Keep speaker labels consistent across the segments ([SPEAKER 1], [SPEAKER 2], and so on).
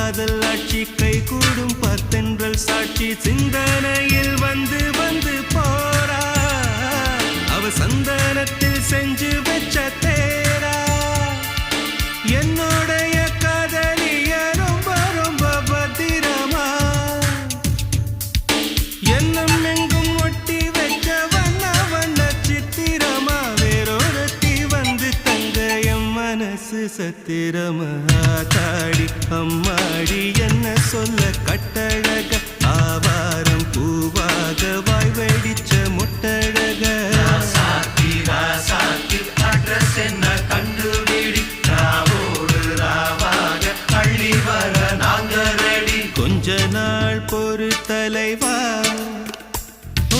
[SPEAKER 1] காதல் ஆட்சி கை கூடும் பத்தென்றல் சாட்சி சிந்தனையில் வந்து வந்து போறா அவ சந்தனத்தில் செஞ்சு வச்ச தேரா என்னுடைய காதலிய ரொம்ப ரொம்ப பத்திரமா என்னும் எங்கும் ஒட்டி வச்ச வண்ண வண்ண சித்திரமா வேறொருத்தி வந்து தங்க என் மனசு சத்திரமா தாடி அம்மாடி என்ன சொல்ல கட்டழக ஆவாரம் பூவாக வாய் வெடிச்ச முட்டழக
[SPEAKER 2] அட்ரஸ் என்ன கண்டுபிடி ராவோடு ராவாக அள்ளி வர நாங்க ரெடி
[SPEAKER 1] கொஞ்ச நாள் பொறு தலைவா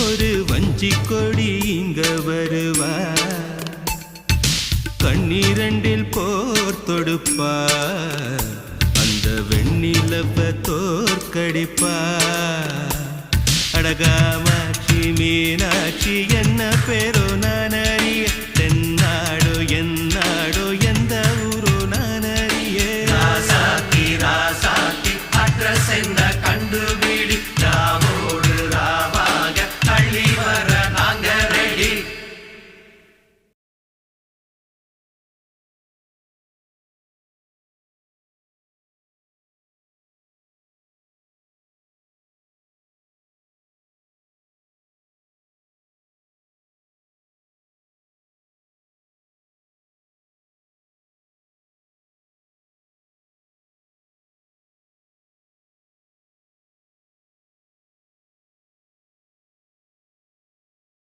[SPEAKER 1] ஒரு வஞ்சி கொடி இங்க வருவா கண்ணீரண்டில் போர் தொடுப்பா அந்த வெண்ணிலவ தோற்கடிப்பா அடகாமாட்சி மீனாட்சி என்ன பேரோ நான